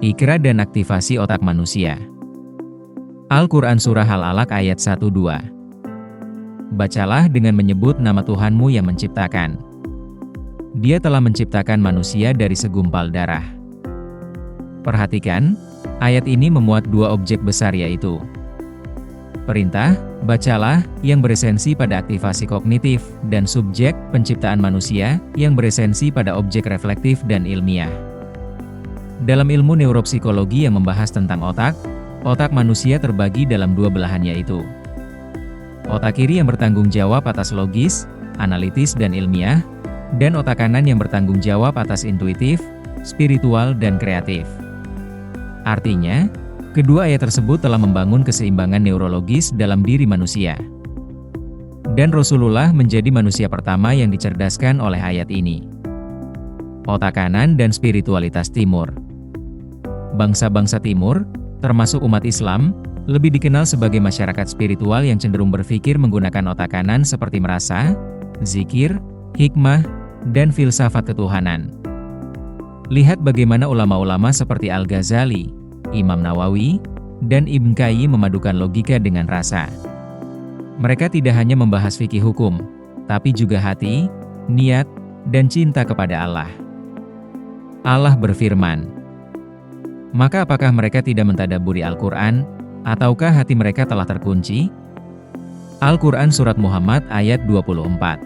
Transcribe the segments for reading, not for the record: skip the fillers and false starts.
Ikra dan aktivasi otak manusia. Al-Quran Surah Al-Alaq ayat 1-2. Bacalah dengan menyebut nama Tuhanmu yang menciptakan. Dia telah menciptakan manusia dari segumpal darah. Perhatikan, ayat ini memuat dua objek besar yaitu perintah, bacalah, yang beresensi pada aktivasi kognitif, dan subjek, penciptaan manusia, yang beresensi pada objek reflektif dan ilmiah. Dalam ilmu neuropsikologi yang membahas tentang otak manusia terbagi dalam dua belahan yaitu otak kiri yang bertanggung jawab atas logis, analitis dan ilmiah, dan otak kanan yang bertanggung jawab atas intuitif, spiritual dan kreatif. Artinya, kedua ayat tersebut telah membangun keseimbangan neurologis dalam diri manusia. Dan Rasulullah menjadi manusia pertama yang dicerdaskan oleh ayat ini. Otak kanan dan spiritualitas timur. Bangsa-bangsa timur, termasuk umat Islam, lebih dikenal sebagai masyarakat spiritual yang cenderung berpikir menggunakan otak kanan seperti merasa, zikir, hikmah, dan filsafat ketuhanan. Lihat bagaimana ulama-ulama seperti Al-Ghazali, Imam Nawawi, dan Ibn Qayyim memadukan logika dengan rasa. Mereka tidak hanya membahas fikih hukum, tapi juga hati, niat, dan cinta kepada Allah. Allah berfirman, maka apakah mereka tidak mentadabburi Al-Quran, ataukah hati mereka telah terkunci? Al-Quran Surat Muhammad ayat 24.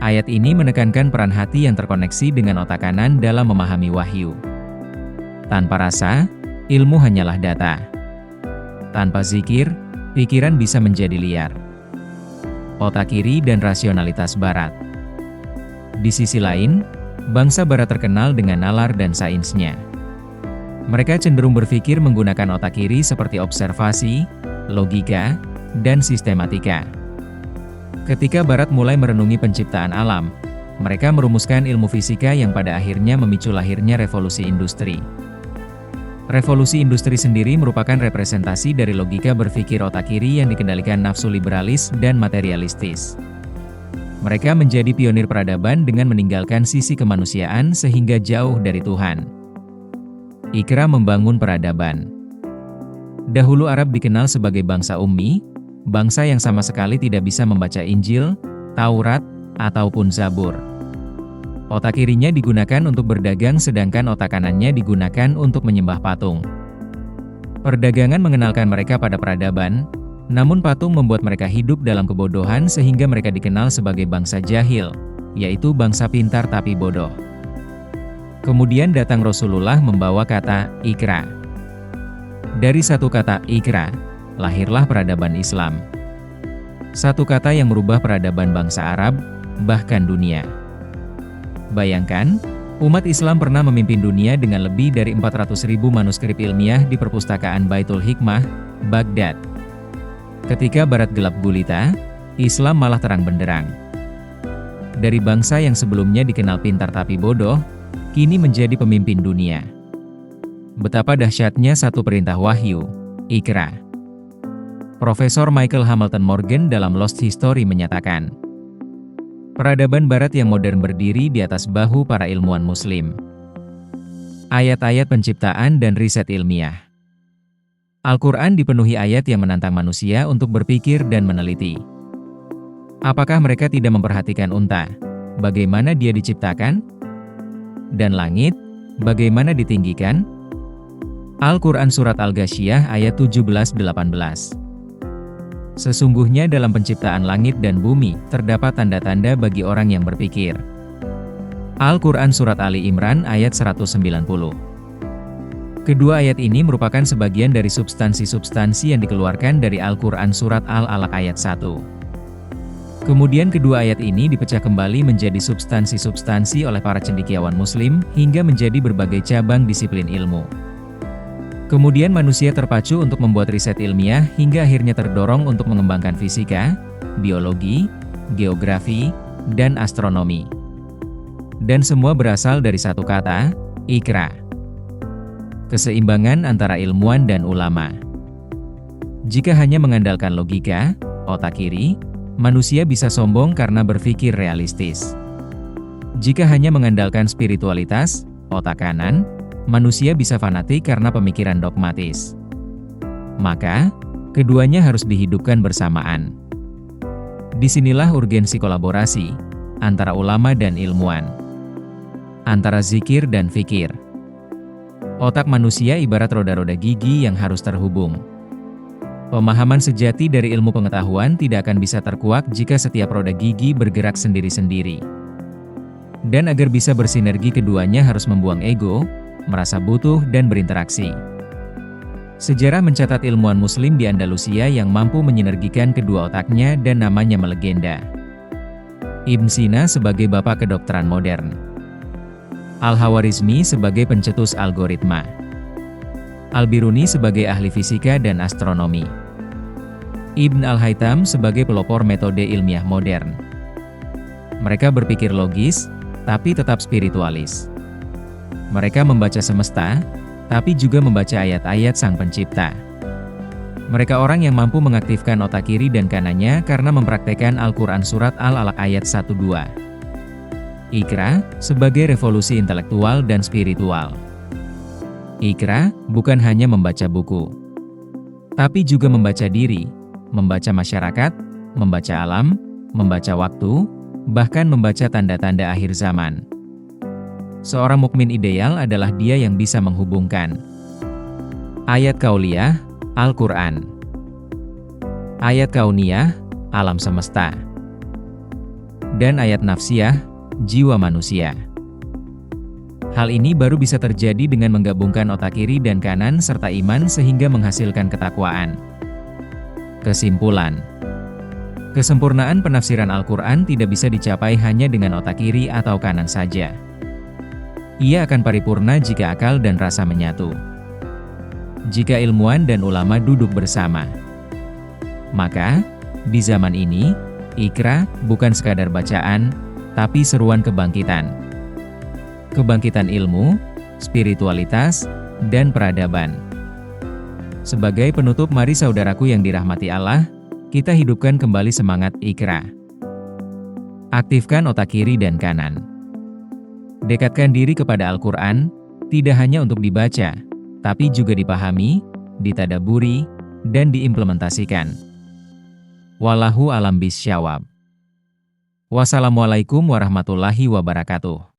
Ayat ini menekankan peran hati yang terkoneksi dengan otak kanan dalam memahami wahyu. Tanpa rasa, ilmu hanyalah data. Tanpa zikir, pikiran bisa menjadi liar. Otak kiri dan rasionalitas barat. Di sisi lain, bangsa barat terkenal dengan nalar dan sainsnya. Mereka cenderung berpikir menggunakan otak kiri seperti observasi, logika, dan sistematika. Ketika barat mulai merenungi penciptaan alam, mereka merumuskan ilmu fisika yang pada akhirnya memicu lahirnya revolusi industri. Revolusi industri sendiri merupakan representasi dari logika berpikir otak kiri yang dikendalikan nafsu liberalis dan materialistis. Mereka menjadi pionir peradaban dengan meninggalkan sisi kemanusiaan sehingga jauh dari Tuhan. Ikra membangun peradaban. Dahulu Arab dikenal sebagai bangsa ummi, bangsa yang sama sekali tidak bisa membaca Injil, Taurat, ataupun Zabur. Otak kirinya digunakan untuk berdagang sedangkan otak kanannya digunakan untuk menyembah patung. Perdagangan mengenalkan mereka pada peradaban, namun patung membuat mereka hidup dalam kebodohan sehingga mereka dikenal sebagai bangsa jahil, yaitu bangsa pintar tapi bodoh. Kemudian datang Rasulullah membawa kata Ikra. Dari satu kata Ikra, lahirlah peradaban Islam. Satu kata yang merubah peradaban bangsa Arab, bahkan dunia. Bayangkan, umat Islam pernah memimpin dunia dengan lebih dari 400.000 manuskrip ilmiah di perpustakaan Baitul Hikmah, Baghdad. Ketika Barat gelap gulita, Islam malah terang benderang. Dari bangsa yang sebelumnya dikenal pintar tapi bodoh, kini menjadi pemimpin dunia. Betapa dahsyatnya satu perintah wahyu, Ikra. Profesor Michael Hamilton Morgan dalam Lost History menyatakan, peradaban barat yang modern berdiri di atas bahu para ilmuwan muslim. Ayat-ayat penciptaan dan riset ilmiah. Al-Quran dipenuhi ayat yang menantang manusia untuk berpikir dan meneliti. Apakah mereka tidak memperhatikan unta? Bagaimana dia diciptakan? Dan langit, bagaimana ditinggikan? Al-Quran Surat Al-Ghasyiyah ayat 17-18. Sesungguhnya dalam penciptaan langit dan bumi, terdapat tanda-tanda bagi orang yang berpikir. Al-Quran Surat Ali Imran ayat 190. Kedua ayat ini merupakan sebagian dari substansi-substansi yang dikeluarkan dari Al-Quran Surat Al-Alaq ayat 1. Kemudian kedua ayat ini dipecah kembali menjadi substansi-substansi oleh para cendekiawan muslim, hingga menjadi berbagai cabang disiplin ilmu. Kemudian manusia terpacu untuk membuat riset ilmiah hingga akhirnya terdorong untuk mengembangkan fisika, biologi, geografi, dan astronomi. Dan semua berasal dari satu kata, Ikra. Keseimbangan antara ilmuwan dan ulama. Jika hanya mengandalkan logika, otak kiri, manusia bisa sombong karena berpikir realistis. Jika hanya mengandalkan spiritualitas, otak kanan, manusia bisa fanatik karena pemikiran dogmatis. Maka, keduanya harus dihidupkan bersamaan. Disinilah urgensi kolaborasi antara ulama dan ilmuwan, antara zikir dan fikir. Otak manusia ibarat roda-roda gigi yang harus terhubung. Pemahaman sejati dari ilmu pengetahuan tidak akan bisa terkuak jika setiap roda gigi bergerak sendiri-sendiri. Dan agar bisa bersinergi, keduanya harus membuang ego, merasa butuh, dan berinteraksi. Sejarah mencatat ilmuwan muslim di Andalusia yang mampu menyinergikan kedua otaknya dan namanya melegenda. Ibn Sina sebagai bapak kedokteran modern. Al-Khawarizmi sebagai pencetus algoritma. Al-Biruni sebagai ahli fisika dan astronomi. Ibn Al-Haytham sebagai pelopor metode ilmiah modern. Mereka berpikir logis, tapi tetap spiritualis. Mereka membaca semesta, tapi juga membaca ayat-ayat Sang Pencipta. Mereka orang yang mampu mengaktifkan otak kiri dan kanannya karena mempraktekkan Al-Quran Surat Al-Alaq ayat 1-2. Iqra sebagai revolusi intelektual dan spiritual. Iqra bukan hanya membaca buku, tapi juga membaca diri, membaca masyarakat, membaca alam, membaca waktu, bahkan membaca tanda-tanda akhir zaman. Seorang mukmin ideal adalah dia yang bisa menghubungkan ayat kauliyah, Al-Quran, ayat kauniyah, alam semesta, dan ayat nafsiyah, jiwa manusia. Hal ini baru bisa terjadi dengan menggabungkan otak kiri dan kanan serta iman sehingga menghasilkan ketakwaan. Kesimpulan: kesempurnaan penafsiran Al-Quran tidak bisa dicapai hanya dengan otak kiri atau kanan saja. Ia akan paripurna jika akal dan rasa menyatu. Jika ilmuwan dan ulama duduk bersama. Maka, di zaman ini, Iqra bukan sekadar bacaan, tapi seruan kebangkitan. Kebangkitan ilmu, spiritualitas, dan peradaban. Sebagai penutup, mari saudaraku yang dirahmati Allah, kita hidupkan kembali semangat Iqra. Aktifkan otak kiri dan kanan. Dekatkan diri kepada Al-Quran, tidak hanya untuk dibaca, tapi juga dipahami, ditadaburi, dan diimplementasikan. Wallahu a'lam bishawab. Wassalamualaikum warahmatullahi wabarakatuh.